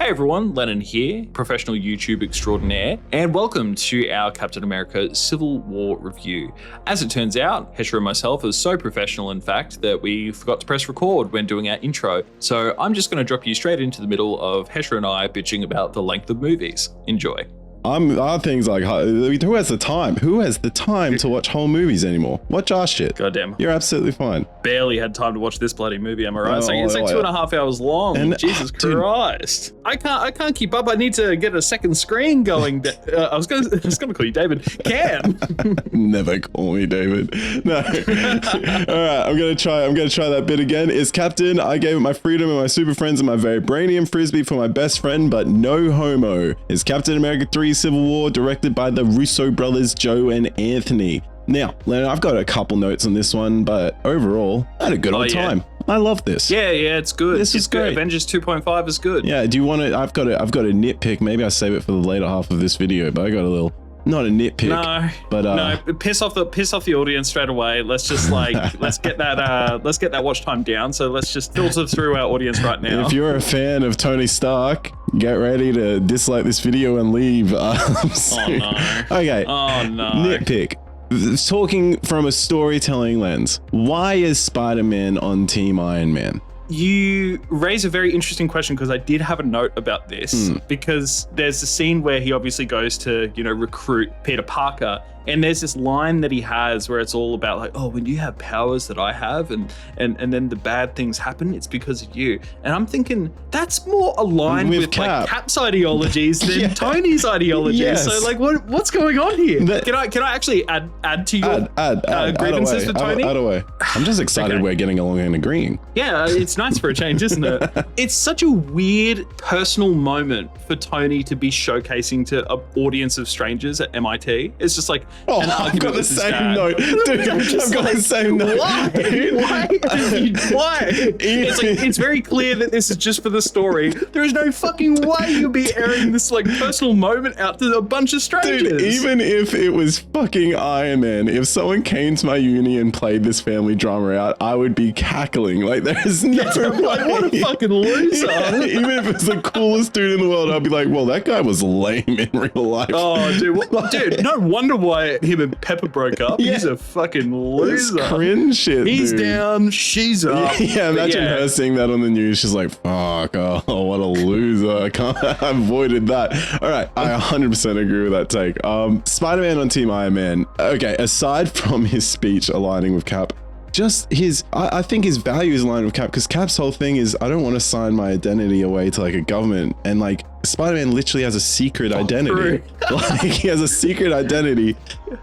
Hey everyone, Lennon here, professional YouTube extraordinaire, and welcome to our Captain America Civil War review. As it turns out, Hesher and myself are so professional, in fact, that we forgot to press record when doing our intro. So I'm just going to drop you straight into the middle of Hesher and I bitching about the length of movies. Enjoy. Our things like, who has the time? Who has the time to watch whole movies anymore? Watch our shit. Goddamn. You're absolutely fine. Barely had time to watch this bloody movie, am I right? It's like 2.5 hours long. And, Jesus Christ. I can't keep up. I need to get a second screen going. I was gonna call you David. Can. Never call me David. No. All right, I'm gonna try that bit again. It's Captain. I gave it my freedom and my super friends and my vibranium frisbee for my best friend, but no homo. It's Captain America 3 Civil War, directed by the Russo brothers, Joe and Anthony. Now, Leonard, I've got a couple notes on this one, but overall, I had a good old time. I love this. Yeah, it's good. This is great. Avengers 2.5 is good. Yeah, do you want to? I've got a nitpick. Maybe I'll save it for the later half of this video, but I got a little. Not a nitpick. No, piss off the audience straight away. Let's just let's get that watch time down. So let's just filter through our audience right now. If you're a fan of Tony Stark, get ready to dislike this video and leave. Oh no. Okay. Oh no. Nitpick. Talking from a storytelling lens, why is Spider-Man on Team Iron Man? You raise a very interesting question, because I did have a note about this, because there's a scene where he obviously goes to, recruit Peter Parker, and there's this line that he has where it's all about like, oh, when you have powers that I have and then the bad things happen, it's because of you. And I'm thinking that's more aligned with like Cap's ideologies than Tony's ideologies. Yes. So like what's going on here? Can I actually add to your grievances for Tony? Add away. I'm just excited we're getting along and agreeing. Yeah, it's nice for a change, isn't it? It's such a weird personal moment for Tony to be showcasing to an audience of strangers at MIT. It's just like, I've got the same note. Dude, I've got the same note. Why? Why? It's very clear that this is just for the story. There is no fucking way you'd be airing this like personal moment out to a bunch of strangers. Dude, even if it was fucking Iron Man, if someone came to my uni and played this family drama out, I would be cackling. Like, there's no way. Like, what a fucking loser. Yeah, even if it's the coolest dude in the world, I'd be like, well, that guy was lame in real life. Oh, dude, no wonder why him and Pepper broke up. Yeah. He's a fucking loser. It's cringe shit, He's down, she's up. Yeah, imagine her seeing that on the news. She's like, fuck, oh, what a loser. I avoided that. All right, I 100% agree with that take. Spider-Man on Team Iron Man. Okay, aside from his speech aligning with Cap, just I think his values align with Cap, because Cap's whole thing is, I don't want to sign my identity away to like a government, and like Spider-Man literally has a secret identity. Like, he has a secret identity.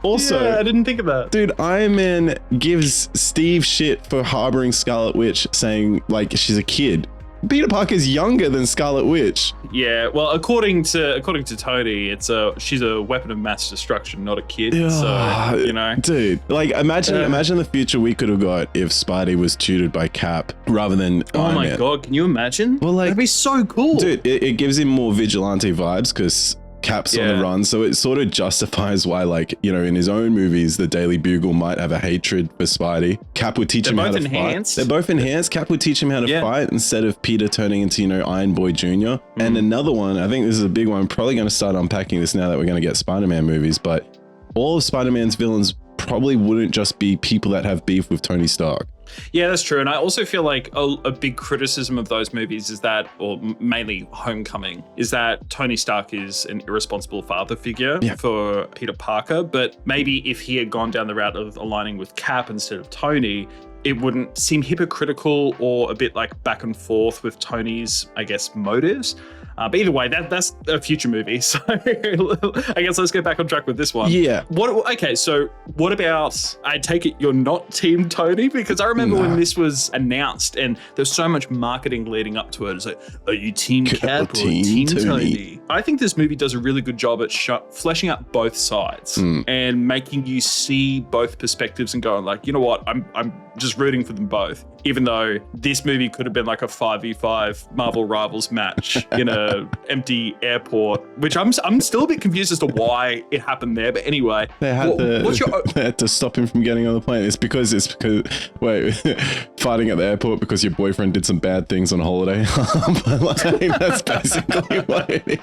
Also, yeah, I didn't think of that. Dude, Iron Man gives Steve shit for harboring Scarlet Witch, saying like she's a kid. Peter Parker's younger than Scarlet Witch. Yeah, well, according to Tony, she's a weapon of mass destruction, not a kid. So dude, like imagine the future we could have got if Spidey was tutored by Cap rather than Iron Man. Oh my god, can you imagine? Well, like, that'd be so cool, dude. It gives him more vigilante vibes because Cap's on the run, so it sort of justifies why, like, in his own movies, the Daily Bugle might have a hatred for Spidey. Cap would teach him how to fight. They're both enhanced. Cap would teach him how to fight instead of Peter turning into, Iron Boy Jr. And another one, I think this is a big one, I'm probably going to start unpacking this now that we're going to get Spider-Man movies, but all of Spider-Man's villains probably wouldn't just be people that have beef with Tony Stark. Yeah, that's true. And I also feel like a big criticism of those movies is that, or mainly Homecoming, is that Tony Stark is an irresponsible father figure for Peter Parker. But maybe if he had gone down the route of aligning with Cap instead of Tony, it wouldn't seem hypocritical or a bit like back and forth with Tony's, I guess, motives. But either way, that's a future movie. So I guess let's get back on track with this one. Yeah. Okay, so what about, I take it you're not Team Tony? Because I remember when this was announced and there's so much marketing leading up to it. It's like, are you Team Cap or Team Tony? I think this movie does a really good job at fleshing out both sides and making you see both perspectives and going like, you know what, I'm just rooting for them both. Even though this movie could have been like a 5v5 Marvel Rivals match in a empty airport, which I'm still a bit confused as to why it happened there. But anyway, they had to stop him from getting on the plane. It's because wait, fighting at the airport because your boyfriend did some bad things on holiday. But like, that's basically what it is.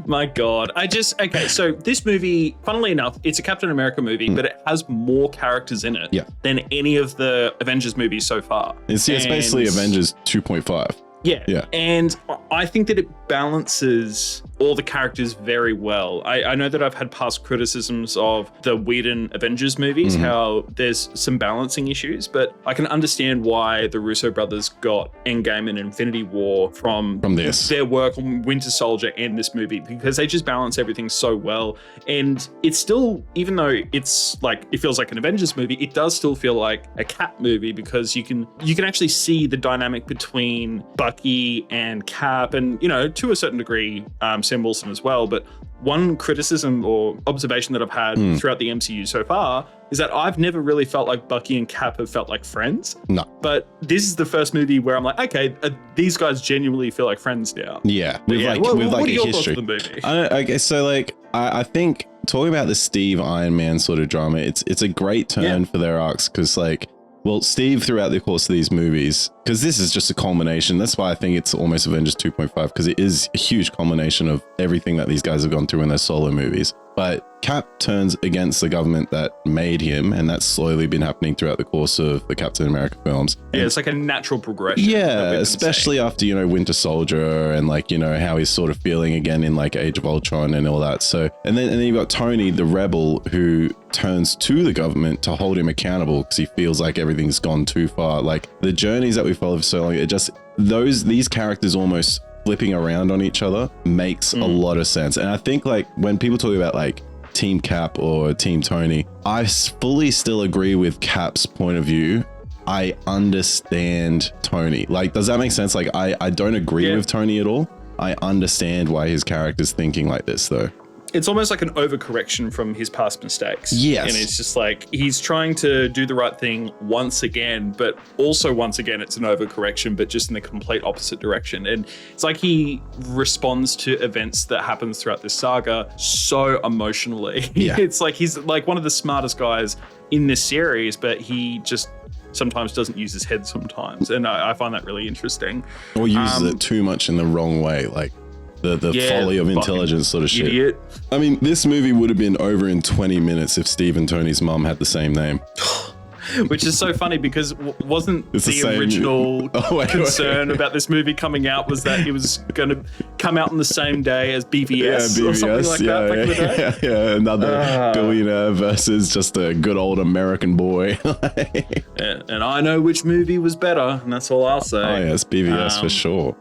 My God. Okay, so this movie, funnily enough, it's a Captain America movie, but it has more characters in it than any of the Avengers movies so far. It's basically Avengers 2.5. Yeah. And I think that it balances all the characters very well. I know that I've had past criticisms of the Whedon Avengers movies, how there's some balancing issues, but I can understand why the Russo brothers got Endgame and Infinity War from their work on Winter Soldier and this movie, because they just balance everything so well. And it's still, even though it's like, it feels like an Avengers movie, it does still feel like a Cap movie, because you can actually see the dynamic between Bucky and Cap, and, you know, to a certain degree, Sam Wilson as well. But one criticism or observation that I've had throughout the MCU so far is that I've never really felt like Bucky and Cap have felt like friends. No. But this is the first movie where I'm like, okay, these guys genuinely feel like friends now. Yeah. With what are a your history. thoughts of the movie? Okay, so like, I think talking about the Steve Iron Man sort of drama, it's a great turn for their arcs, because like, well, Steve, throughout the course of these movies, because this is just a culmination, that's why I think it's almost Avengers 2.5, because it is a huge culmination of everything that these guys have gone through in their solo movies. But Cap turns against the government that made him, and that's slowly been happening throughout the course of the Captain America films. Yeah, it's like a natural progression. Yeah, especially after, you know, Winter Soldier, and like, you know, how he's sort of feeling again in like Age of Ultron and all that. So, and then you've got Tony, the rebel, who turns to the government to hold him accountable because he feels like everything's gone too far. Like the journeys that we follow for so long, it just, these characters almost flipping around on each other makes a lot of sense. And I think like when people talk about like Team Cap or Team Tony, I fully still agree with Cap's point of view. I understand Tony. Like, does that make sense? Like, I don't agree with Tony at all. I understand why his character's thinking like this though. It's almost like an overcorrection from his past mistakes. Yes. And it's just like, he's trying to do the right thing once again, but also once again, it's an overcorrection, but just in the complete opposite direction. And it's like he responds to events that happens throughout this saga so emotionally. Yeah. It's like, he's like one of the smartest guys in this series, but he just sometimes doesn't use his head sometimes. And I find that really interesting. Or uses it too much in the wrong way. Like, the folly of intelligence sort of shit. Idiot. I mean, this movie would have been over in 20 minutes if Steve and Tony's mum had the same name. Which is so funny, because wasn't the original concern about this movie coming out was that it was going to come out on the same day as BVS, or something like that back in the day? Yeah, another billionaire versus just a good old American boy. And I know which movie was better, and that's all I'll say. Oh yes, BVS for sure.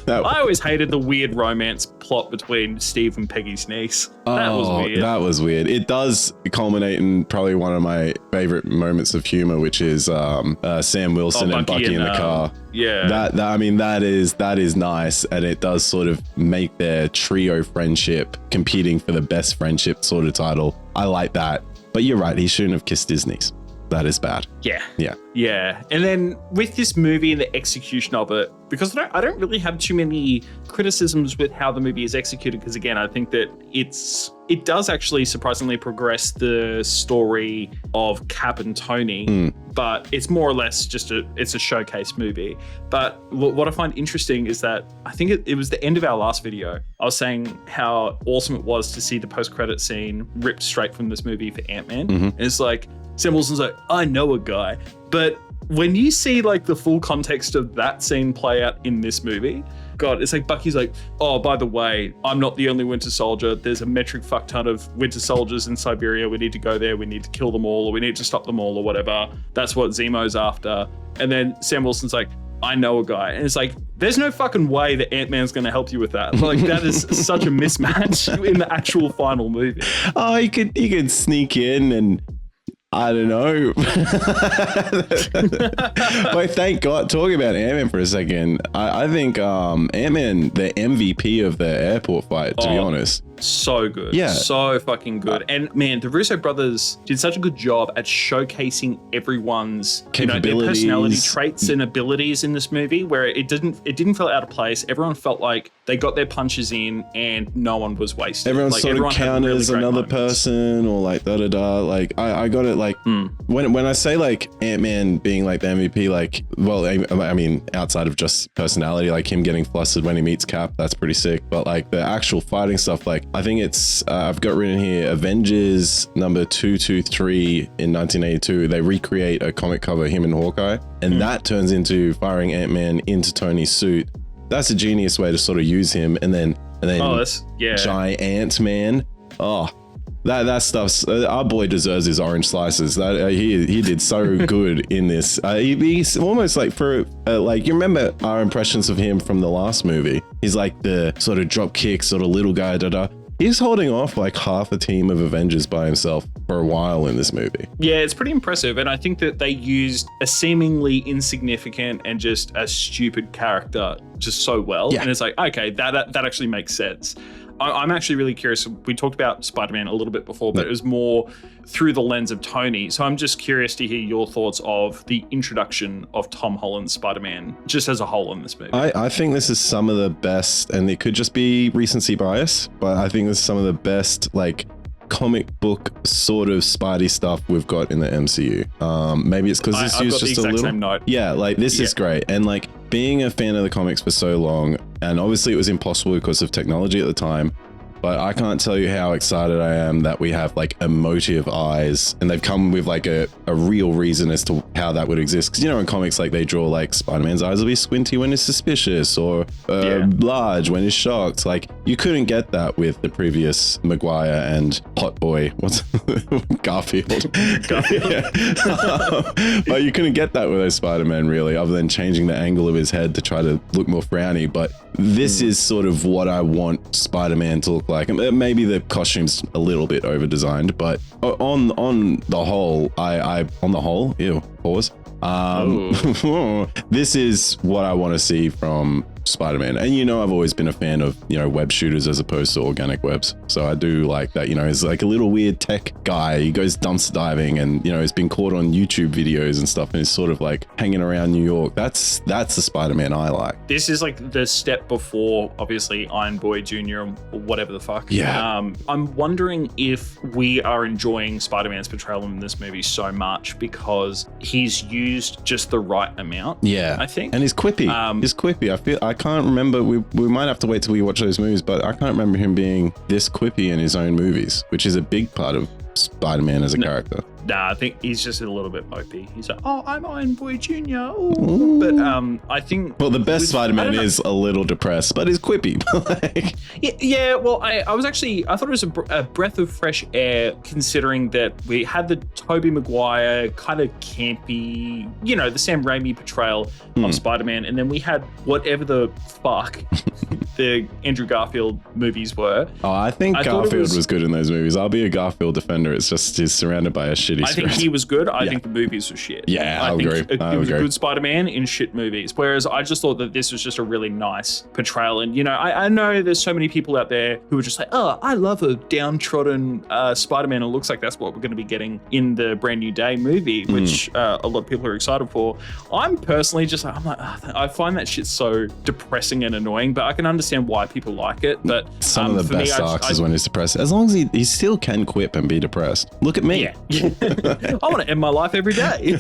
I always hated the weird romance plot between Steve and Peggy's niece. That was weird. That was weird. It does culminate in probably one of my favorite moments of humor, which is Sam Wilson and Bucky in the car. Yeah, that I mean, that is nice, and it does sort of make their trio friendship competing for the best friendship sort of title. I like that, but you're right, he shouldn't have kissed his niece. That is bad. Yeah. And then with this movie and the execution of it, because I don't really have too many criticisms with how the movie is executed, because again, I think that it does actually surprisingly progress the story of Cap and Tony, but it's more or less just it's a showcase movie. But what I find interesting is that I think it was the end of our last video. I was saying how awesome it was to see the post-credit scene ripped straight from this movie for Ant-Man. And it's like, Sam Wilson's like, I know a guy. But when you see like the full context of that scene play out in this movie, God, it's like Bucky's like, oh, by the way, I'm not the only Winter Soldier. There's a metric fuck ton of Winter Soldiers in Siberia. We need to go there. We need to kill them all, or we need to stop them all, or whatever. That's what Zemo's after. And then Sam Wilson's like, I know a guy. And it's like, there's no fucking way that Ant-Man's going to help you with that. Like, that is such a mismatch in the actual final movie. Oh, he could sneak in and I don't know. But thank God, talking about Ant-Man for a second, I think Ant-Man, the MVP of the airport fight, to be honest. So good. Yeah. So fucking good. And man, the Russo brothers did such a good job at showcasing everyone's their personality traits and abilities in this movie, where it didn't feel out of place. Everyone felt like they got their punches in and no one was wasted. Everyone sort of counters really another person or like da-da-da. Like I got it like when I say like Ant-Man being like the MVP, like, well, I mean, outside of just personality, like him getting flustered when he meets Cap, that's pretty sick. But like the actual fighting stuff, like I think it's, I've got written here, Avengers number 223 in 1982, they recreate a comic cover, him and Hawkeye, and that turns into firing Ant-Man into Tony's suit. That's a genius way to sort of use him. And then Giant Ant-Man. Oh, that stuff's, our boy deserves his orange slices. That he did so good in this. He's almost like like, you remember our impressions of him from the last movie? He's like the sort of drop kick, sort of little guy, He's holding off like half a team of Avengers by himself for a while in this movie. Yeah, it's pretty impressive. And I think that they used a seemingly insignificant and just a stupid character just so well. Yeah. And it's like, okay, that actually makes sense. I'm actually really curious. We talked about Spider-Man a little bit before, but it was more through the lens of Tony. So I'm just curious to hear your thoughts of the introduction of Tom Holland's Spider-Man just as a whole in this movie. I think this is some of the best, and it could just be recency bias, but I think this is some of the best like comic book sort of Spidey stuff we've got in the MCU. Maybe it's because this used just a little. Same note. Yeah, like this is great. And like being a fan of the comics for so long, and obviously it was impossible because of technology at the time, but I can't tell you how excited I am that we have like emotive eyes, and they've come with like a real reason as to how that would exist. Because, you know, in comics, like they draw like Spider-Man's eyes will be squinty when he's suspicious or large when he's shocked. Like you couldn't get that with the previous Maguire and Hot Boy. What's Garfield? But you couldn't get that with those Spider-Man really, other than changing the angle of his head to try to look more frowny. But this is sort of what I want Spider-Man to look like. Maybe the costume's a little bit over-designed, but on the whole, pause. This is what I want to see from Spider-Man. And you know, I've always been a fan of, you know, web shooters as opposed to organic webs. So I do like that, you know, he's like a little weird tech guy. He goes dumpster diving and, you know, he's been caught on YouTube videos and stuff, and he's sort of like hanging around New York. That's the Spider-Man I like. This is like the step before, obviously, Iron Boy Jr. or whatever the fuck. Yeah. I'm wondering if we are enjoying Spider-Man's portrayal in this movie so much because he's used just the right amount. Yeah. I think. And he's quippy. I can't remember. We might have to wait till we watch those movies, but I can't remember him being this quippy in his own movies, which is a big part of Spider-Man as a character. Nah, I think he's just a little bit mopey. He's like, oh, I'm Iron Boy Jr. Ooh. But I think... Well, the best Spider-Man is a little depressed, but he's quippy. Yeah, well, I thought it was a breath of fresh air, considering that we had the Tobey Maguire kind of campy, you know, the Sam Raimi portrayal of Spider-Man, and then we had whatever the fuck the Andrew Garfield movies were. Oh, I think Garfield was good in those movies. I'll be a Garfield defender. It's just he's surrounded by a shitty I think he was good. I think the movies were shit. Yeah, I agree. He was a good Spider-Man in shit movies. Whereas I just thought that this was just a really nice portrayal. And, you know, I know there's so many people out there who are just like, oh, I love a downtrodden Spider-Man. It looks like that's what we're going to be getting in the Brand New Day movie, which a lot of people are excited for. I'm personally just like, I find that shit so depressing and annoying, but I can understand why people like it. But some of the best arcs is when he's depressed. As long as he still can quip and be depressed. Look at me. Yeah. I want to end my life every day.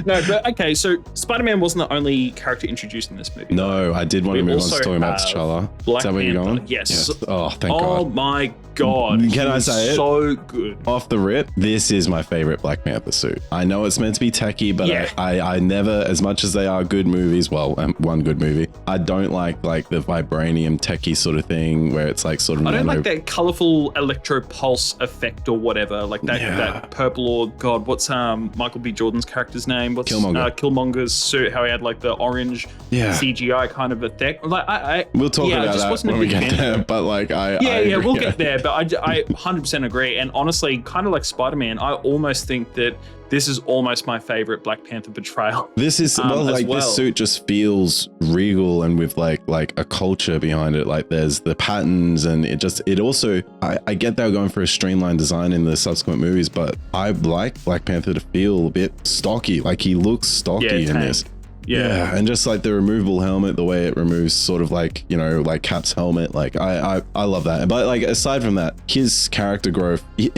No, but okay, so Spider-Man wasn't the only character introduced in this movie. No, I did want to move on to talking about T'Challa. Black Is that where you're going? Yes. Oh, thank God. Oh my God. Can I say it? So good. Off the rip, this is my favorite Black Panther suit. I know it's meant to be techie, but I never, as much as they are good movies, well, one good movie, I don't like the vibranium techie sort of thing where it's like sort of... I don't like that colorful electro pulse effect or whatever, like that purple or God, what's Michael B. Jordan's character's name? Killmonger's suit, how he had like the orange CGI kind of effect. Like we'll talk about that when we get there, but like we'll get there. But I 100% agree. And honestly, kind of like Spider-Man, I almost think that this is almost my favorite Black Panther portrayal. This is this suit just feels regal and with like a culture behind it. Like there's the patterns, and it also I get they're going for a streamlined design in the subsequent movies, but I like Black Panther to feel a bit stocky. Like he looks stocky in this. Yeah, and just like the removable helmet, the way it removes sort of like, you know, like Cap's helmet, like I love that. But like aside from that, his character growth, he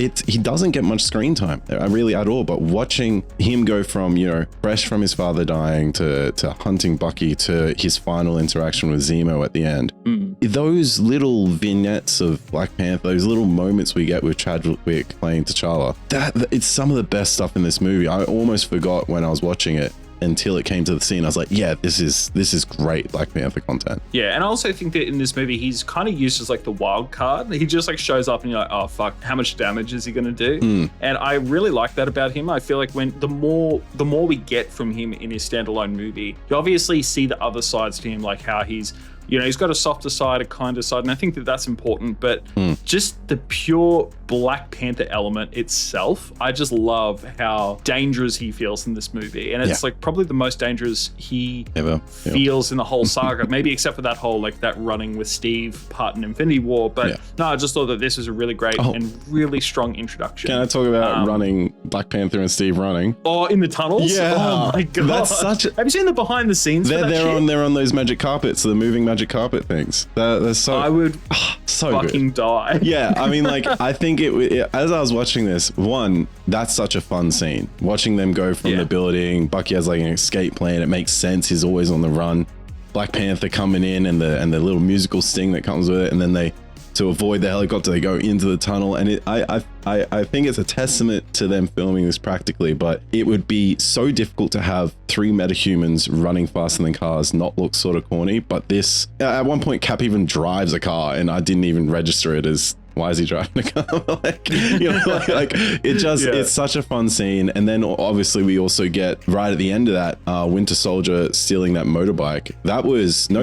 doesn't get much screen time, really at all. But watching him go from, you know, fresh from his father dying to hunting Bucky to his final interaction with Zemo at the end, those little vignettes of Black Panther, those little moments we get with Chadwick playing T'Challa, that it's some of the best stuff in this movie. I almost forgot when I was watching it until it came to the scene. I was like, yeah, this is great Black Panther content. Yeah, and I also think that in this movie, he's kind of used as like the wild card. He just like shows up and you're like, oh fuck, how much damage is he gonna do? And I really like that about him. I feel like when the more we get from him in his standalone movie, you obviously see the other sides to him, like how he's, you know, he's got a softer side, a kinder side, and I think that that's important. But just the pure Black Panther element itself, I just love how dangerous he feels in this movie. And it's like probably the most dangerous he ever feels in the whole saga, maybe except for that whole, like that running with Steve part in Infinity War. But no, I just thought that this was a really great and really strong introduction. Can I talk about running, Black Panther and Steve running? Oh, in the tunnels? Yeah. Oh my God. That's such Have you seen the behind the scenes? They're on those magic carpets, the moving magic carpet things. They're so, I would so fucking good. die. Yeah, I mean, like, I think as I was watching this, one, that's such a fun scene. Watching them go from the building, Bucky has like an escape plan. It makes sense. He's always on the run. Black Panther coming in and the little musical sting that comes with it, and then to avoid the helicopter, they go into the tunnel. And I think it's a testament to them filming this practically, but it would be so difficult to have three metahumans running faster than cars not look sort of corny. But this, at one point, Cap even drives a car, and I didn't even register it as, why is he driving a car? Like, you know, like it just, it's such a fun scene. And then obviously we also get right at the end of that, Winter Soldier stealing that motorbike. That was that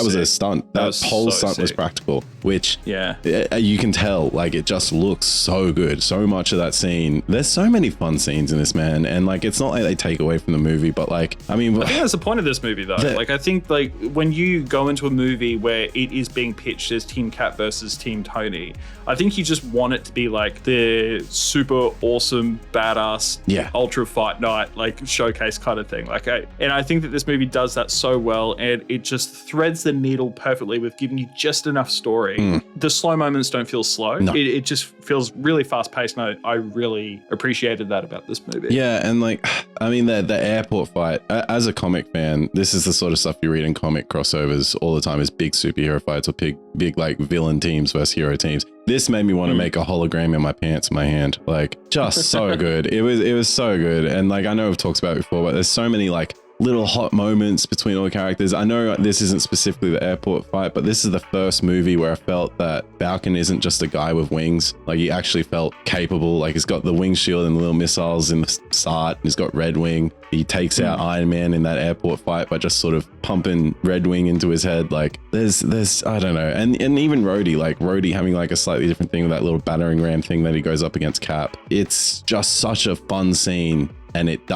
was a stunt. That whole stunt was practical, which you can tell, like, it just looks so good. So much of that scene. There's so many fun scenes in this, man. And like, it's not like they take away from the movie, but like, I mean, I think that's the point of this movie though. Like, I think like when you go into a movie where it is being pitched as Team Cap versus Team Tony, I think you just want it to be like the super awesome, badass, ultra fight night, like showcase kind of thing. Like, and I think that this movie does that so well, and it just threads the needle perfectly with giving you just enough story. The slow moments don't feel slow. No. It just feels really fast paced, and I really appreciated that about this movie. Yeah, and like, I mean, the airport fight, as a comic fan, this is the sort of stuff you read in comic crossovers all the time, is big superhero fights or big like villain teams versus hero teams. This made me want to make a hologram in my pants in my hand. Like, just so good. It was so good. And like, I know we've talked about it before, but there's so many like little hot moments between all the characters. I know this isn't specifically the airport fight, but this is the first movie where I felt that Falcon isn't just a guy with wings. Like, he actually felt capable. Like, he's got the wing shield and the little missiles in the start, and he's got Red Wing. He takes out Iron Man in that airport fight by just sort of pumping Red Wing into his head. Like, there's I don't know. And even Rhodey having like a slightly different thing with that little battering ram thing that he goes up against Cap. It's just such a fun scene. And it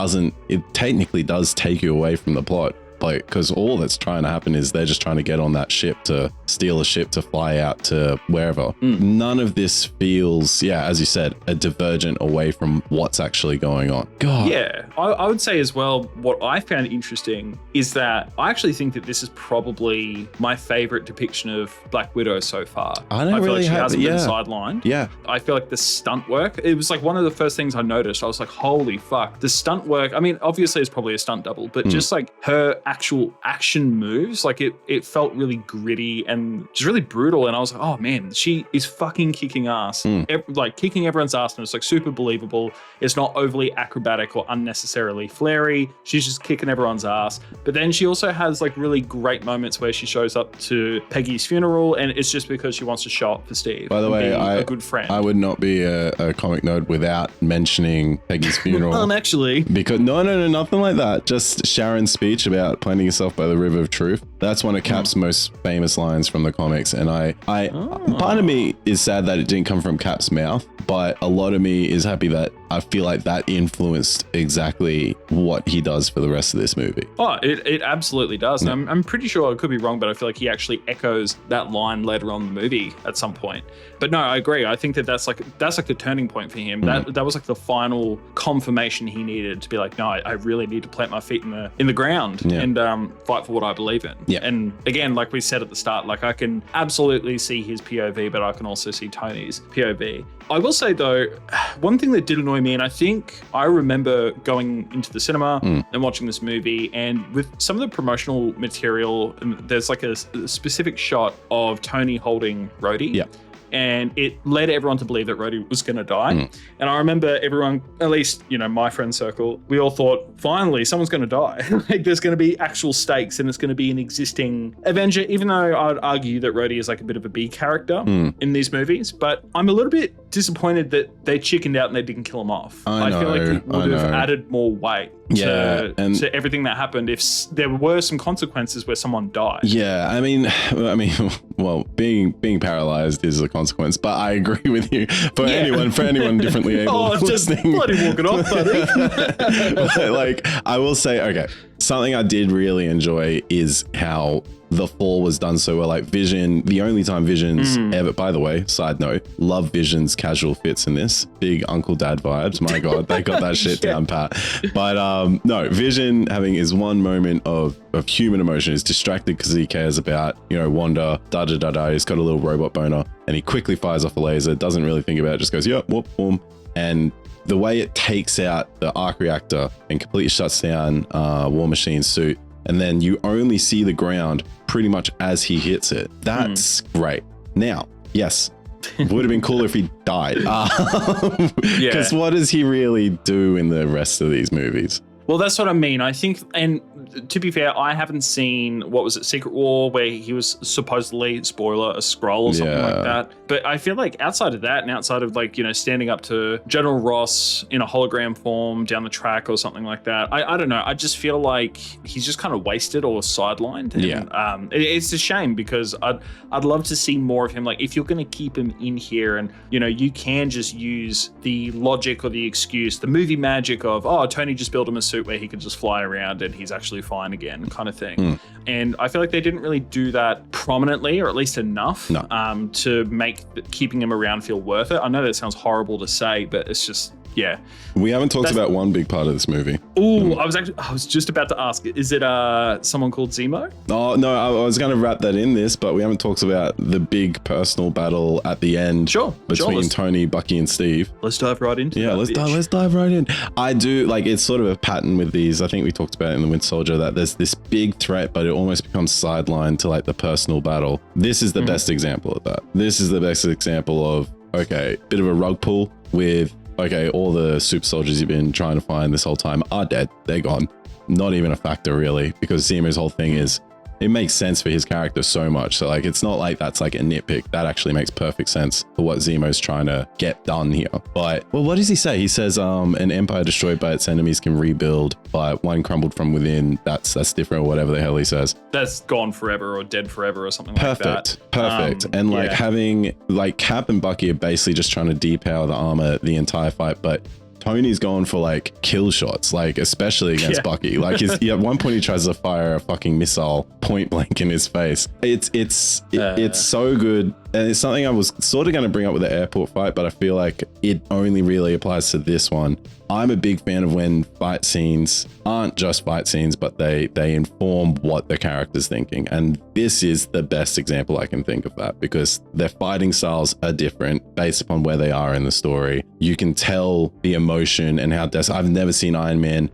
technically does take you away from the plot, like, because all that's trying to happen is they're just trying to get on that ship, to steal a ship to fly out to wherever. None of this feels, as you said, a divergent away from what's actually going on. God. Yeah, I would say as well, what I found interesting is that I actually think that this is probably my favorite depiction of Black Widow so far. I don't really feel like have, she hasn't been sidelined. Yeah. I feel like the stunt work, it was like one of the first things I noticed. I was like, holy fuck, the stunt work. I mean, obviously it's probably a stunt double, but just like her actual action moves. Like it felt really gritty and just really brutal. And I was like, oh man, she is fucking kicking ass. Like kicking everyone's ass, and it's like super believable. It's not overly acrobatic or unnecessarily flary. She's just kicking everyone's ass. But then she also has like really great moments where she shows up to Peggy's funeral, and it's just because she wants to show up for Steve. By the way, a good friend. I would not be a comic nerd without mentioning Peggy's funeral. Actually, because no, nothing like that. Just Sharon's speech about planting yourself by the river of truth. That's one of Cap's most famous lines from the comics, and part of me is sad that it didn't come from Cap's mouth, but a lot of me is happy that I feel like that influenced exactly what he does for the rest of this movie. Oh, it absolutely does. Yeah. I'm pretty sure I could be wrong, but I feel like he actually echoes that line later on in the movie at some point. But no, I agree. I think that's like the turning point for him. That was like the final confirmation he needed to be like, no, I really need to plant my feet in the ground and fight for what I believe in. Yeah. And again, like we said at the start, like I can absolutely see his POV, but I can also see Tony's POV. I will say though, one thing that did annoy me, and I think I remember going into the cinema and watching this movie, and with some of the promotional material, there's like a specific shot of Tony holding Rhodey. Yeah. And it led everyone to believe that Rhodey was going to die. And I remember everyone, at least, my friend circle, we all thought, finally, someone's going to die. Like there's going to be actual stakes and it's going to be an existing Avenger, even though I'd argue that Rhodey is like a bit of a B character in these movies. But I'm a little bit disappointed that they chickened out and they didn't kill him off. I feel like it would have added more weight to everything that happened if there were some consequences where someone died. Yeah, I mean, well, being paralyzed is a consequence, but I agree with you. For anyone differently able to just bloody walking off, buddy. Like, I will say, okay, something I did really enjoy is how the fall was done so well. Like Vision, the only time Vision's ever, by the way, side note, love Vision's casual fits in this. Big Uncle Dad vibes. My God, they got that shit down pat. But no, Vision having his one moment of human emotion is distracted because he cares about, Wanda, He's got a little robot boner and he quickly fires off a laser, doesn't really think about it, just goes, yep, whoop, boom. And the way it takes out the arc reactor and completely shuts down War Machine's suit, and then you only see the ground pretty much as he hits it. That's great. Now, yes, it would have been cool if he died. Because what does he really do in the rest of these movies? Well, that's what I mean. I think, and to be fair, I haven't seen, what was it, Secret War, where he was supposedly, spoiler, a Skrull or something like that. But I feel like outside of that and outside of like, standing up to General Ross in a hologram form down the track or something like that, I don't know. I just feel like he's just kind of wasted or sidelined. And, it's a shame because I'd love to see more of him. Like if you're going to keep him in here and, you can just use the logic or the excuse, the movie magic of, oh, Tony just built him a suit where he could just fly around and he's actually fine again kind of thing. And I feel like they didn't really do that prominently, or at least enough to make keeping him around feel worth it. I know that sounds horrible to say, but it's just, we haven't talked about one big part of this movie. I was just about to ask, is it someone called Zemo? Oh no, I was going to wrap that in this, but we haven't talked about the big personal battle at the end between Tony, Bucky, and Steve. Let's dive right into that. Let's dive right in. I do like, it's sort of a pattern with these. I think we talked about it in the Winter Soldier, that there's this big threat, but it almost becomes sidelined to like the personal battle. This is the best example of that. This is the best example of, okay, bit of a rug pull with, okay, all the super soldiers you've been trying to find this whole time are dead. They're gone. Not even a factor, really, because Zemo's whole thing is, it makes sense for his character so much. So, like, it's not like that's like a nitpick. That actually makes perfect sense for what Zemo's trying to get done here. But, well, what does he say? He says, an empire destroyed by its enemies can rebuild, but one crumbled from within, that's different, or whatever the hell he says. That's gone forever or dead forever or something like that. Perfect. And like having, like, Cap and Bucky are basically just trying to depower the armor the entire fight, but Tony's going for like kill shots, like especially against Bucky. Like at one point he tries to fire a fucking missile point blank in his face. It's so good and it's something I was sort of going to bring up with the airport fight, but I feel like it only really applies to this one. I'm a big fan of when fight scenes aren't just fight scenes, but they inform what the character's thinking. And this is the best example I can think of that, because their fighting styles are different based upon where they are in the story. You can tell the emotion and how I've never seen Iron Man,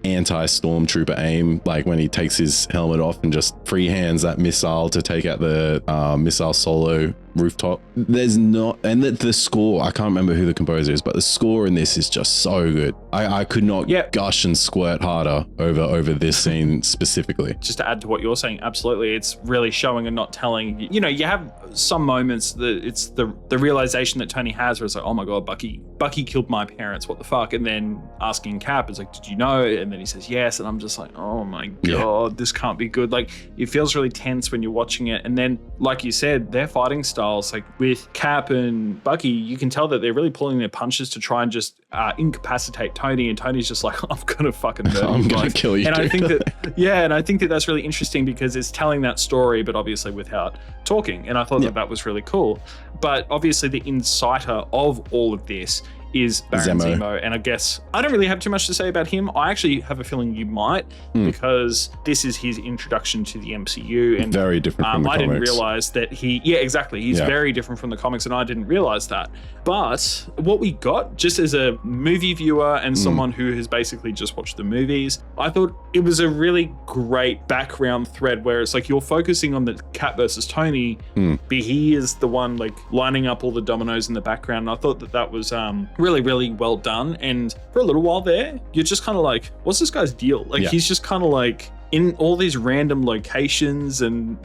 anti-stormtrooper aim, like when he takes his helmet off and just freehands that missile to take out the missile solo rooftop. There's not, and the score, I can't remember who the composer is, but the score in this is just so good. I could not gush and squirt harder over this scene specifically. Just to add to what you're saying, absolutely, it's really showing and not telling. You have some moments that it's the realization that Tony has where it's like, oh my god, Bucky killed my parents, what the fuck? And then asking Cap, it's like, did you know? And then he says yes, and I'm just like, oh my god, this can't be good. Like, it feels really tense when you're watching it. And then, like you said, their fighting styles, like with Cap and Bucky, you can tell that they're really pulling their punches to try and just incapacitate Tony, and Tony's just like, I'm gonna fucking murder you. I'm gonna kill you. And I think that that's really interesting because it's telling that story, but obviously without talking. And I thought that was really cool. But obviously the inciter of all of this is Baron Zemo. And I guess I don't really have too much to say about him. I actually have a feeling you might, because this is his introduction to the MCU. And very different from the comics. I didn't realize that he's very different from the comics, and I didn't realize that. But what we got, just as a movie viewer and someone who has basically just watched the movies, I thought it was a really great background thread where it's like you're focusing on the Cap versus Tony, but he is the one like lining up all the dominoes in the background. And I thought that was really, really well done. And for a little while there, you're just kind of like, what's this guy's deal? Like, he's just kind of like in all these random locations and,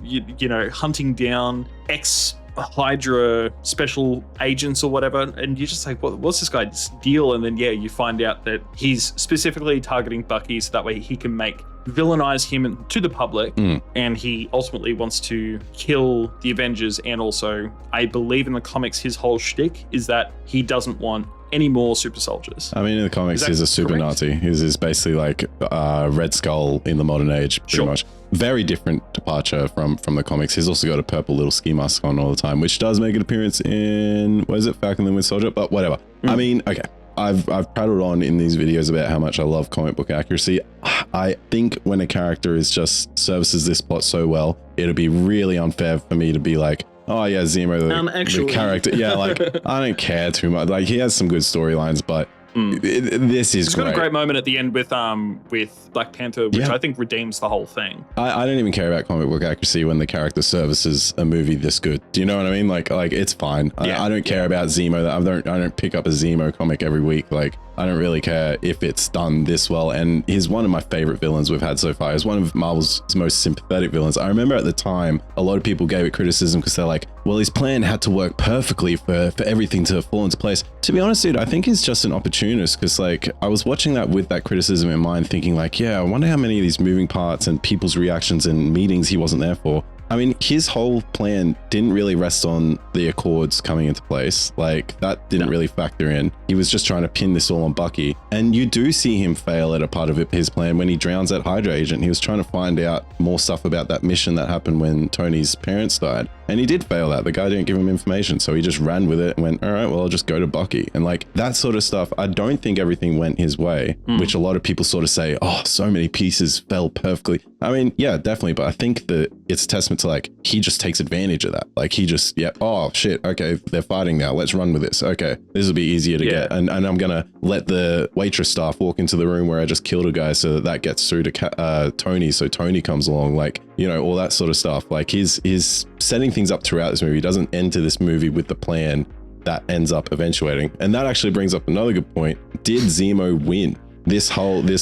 hunting down Hydra special agents or whatever, and you're just like, what's this guy's deal? And then you find out that he's specifically targeting Bucky so that way he can villainize him to the public, and he ultimately wants to kill the Avengers. And also, I believe in the comics, his whole shtick is that he doesn't want any more super soldiers. I mean, in the comics, he's a super Nazi. He's basically like Red Skull in the modern age, pretty much. Very different departure from the comics. He's also got a purple little ski mask on all the time, which does make an appearance in, Falcon and the Winter Soldier, but whatever. I mean, okay. I've prattled on in these videos about how much I love comic book accuracy. I think when a character is just services this plot so well, it'd be really unfair for me to be like, oh yeah, Zemo, the character. Yeah, like, I don't care too much. Like, he has some good storylines, but this is great. Got a great moment at the end with Black Panther, which I think redeems the whole thing. I don't even care about comic book accuracy when the character services a movie this good. Do you know what I mean? Like it's fine. I don't care about Zemo. I don't pick up a Zemo comic every week. Like, I don't really care if it's done this well. And he's one of my favorite villains we've had so far. He's one of Marvel's most sympathetic villains. I remember at the time, a lot of people gave it criticism because they're like, well, his plan had to work perfectly for everything to fall into place. To be honest, dude, I think he's just an opportunist, because like I was watching that with that criticism in mind, thinking like, I wonder how many of these moving parts and people's reactions and meetings he wasn't there for. I mean, his whole plan didn't really rest on the Accords coming into place. Like, that didn't really factor in. He was just trying to pin this all on Bucky. And you do see him fail at a part of his plan when he drowns that Hydra agent. He was trying to find out more stuff about that mission that happened when Tony's parents died. And he did fail that. The guy didn't give him information. So he just ran with it and went, all right, well, I'll just go to Bucky. And like that sort of stuff, I don't think everything went his way, which a lot of people sort of say, oh, so many pieces fell perfectly. I mean, yeah, definitely. But I think that it's a testament to like, he just takes advantage of that. Like he just, oh shit, okay, they're fighting now. Let's run with this. Okay, this will be easier to get. And I'm going to let the waitress staff walk into the room where I just killed a guy so that gets through to Tony. So Tony comes along, like, all that sort of stuff. Like he's setting things up throughout this movie. He doesn't enter this movie with the plan that ends up eventuating. And that actually brings up another good point. Did Zemo win? This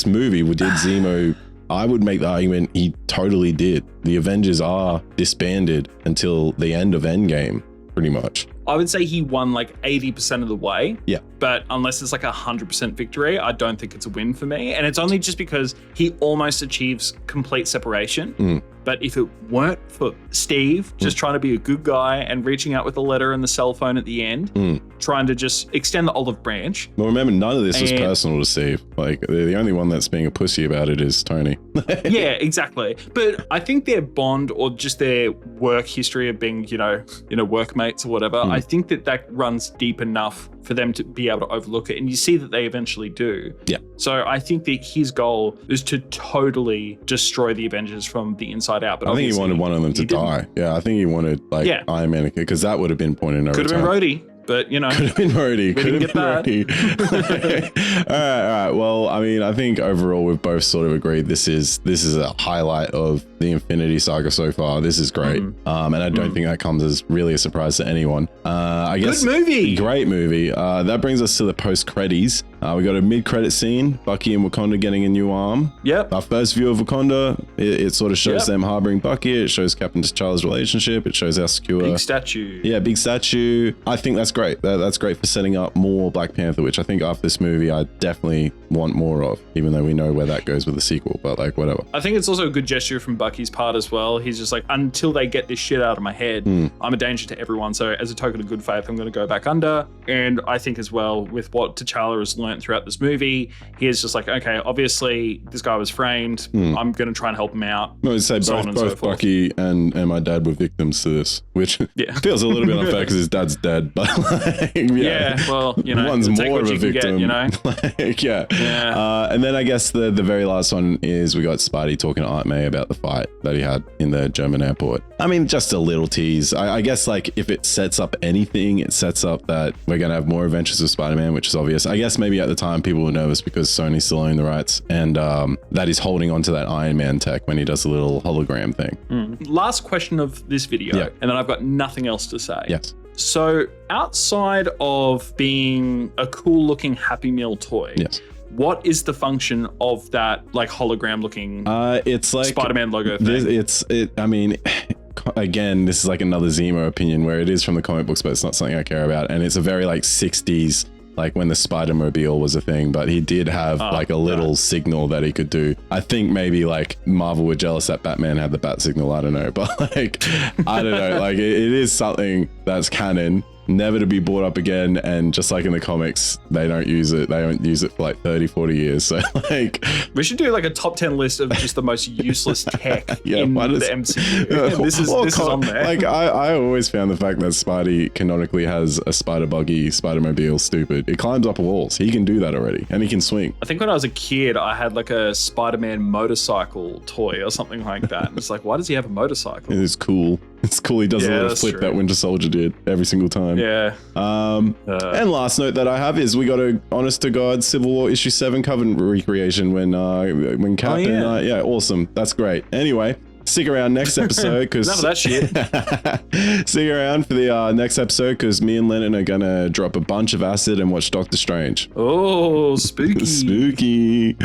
movie, did Zemo... I would make the argument he totally did. The Avengers are disbanded until the end of Endgame, pretty much. I would say he won like 80% of the way. Yeah. But unless it's like 100% victory, I don't think it's a win for me. And it's only just because he almost achieves complete separation. But if it weren't for Steve just trying to be a good guy and reaching out with the letter and the cell phone at the end, trying to just extend the olive branch. Well, remember, none of this was personal to Steve. Like, the only one that's being a pussy about it is Tony. Yeah, exactly. But I think their bond or just their work history of being, workmates or whatever, I think that runs deep enough for them to be able to overlook it. And you see that they eventually do. Yeah. So I think that his goal is to totally destroy the Avengers from the inside out. But I think he wanted one of them to die. Yeah, I think he wanted Iron Man, because that would have been point in no return. Could have been Rhodey. But, could have been Rhodey. We didn't get that. All right. Well, I mean, I think overall we've both sort of agreed this is a highlight of the Infinity Saga so far. This is great. And I don't think that comes as really a surprise to anyone. I guess. Good movie. Great movie. That brings us to the post-credits. We got a mid-credit scene, Bucky and Wakanda getting a new arm. Yep. Our first view of Wakanda, it sort of shows them harboring Bucky. It shows Captain T'Challa's relationship. It shows how secure. Big statue. Yeah, big statue. I think that's great. That's great for setting up more Black Panther, which I think after this movie, I definitely want more of, even though we know where that goes with the sequel, but like, whatever. I think it's also a good gesture from Bucky's part as well. He's just like, until they get this shit out of my head, I'm a danger to everyone. So as a token of good faith, I'm going to go back under. And I think as well, with what T'Challa has learned throughout this movie, he is just like, okay, obviously this guy was framed. I'm going to try and help him out. No, I'd say both Bucky and my dad were victims to this, which feels a little bit unfair because his dad's dead. But like, well, one's more of a victim. Get, and then I guess the very last one is we got Spidey talking to Aunt May about the fight that he had in the German airport. I mean, just a little tease. I guess like if it sets up anything, it sets up that we're going to have more adventures with Spider-Man, which is obvious. I guess maybe at the time people were nervous because Sony still owned the rights and that he's holding on to that Iron Man tech when he does the little hologram thing. Last question of this video, and then I've got nothing else to say. Yes. So outside of being a cool looking Happy Meal toy, what is the function of that like hologram looking it's like Spider-Man logo thing? I mean, again, this is like another Zemo opinion where it is from the comic books, but it's not something I care about. And it's a very like 60s, like when the Spider-Mobile was a thing, but he did have like a little signal that he could do. I think maybe like Marvel were jealous that Batman had the bat signal. I don't know, but like, I don't know, like it is something that's canon, never to be brought up again. And just like in the comics, they don't use it. They don't use it for like 30, 40 years. So like, we should do like a top 10 list of just the most useless tech in the MCU. This is on there. Like I always found the fact that Spidey canonically has a spider buggy, Spider-Mobile stupid. It climbs up walls. He can do that already. And he can swing. I think when I was a kid, I had like a Spider-Man motorcycle toy or something like that. And it's like, why does he have a motorcycle? It is cool. It's cool. He does a little flip that Winter Soldier did every single time. Yeah. And last note that I have is we got a honest to God Civil War issue 7 Covenant recreation when Cap and awesome. That's great. Anyway, stick around next episode because enough of that shit. Stick around for the next episode because me and Lennon are gonna drop a bunch of acid and watch Doctor Strange. Oh, spooky. Spooky.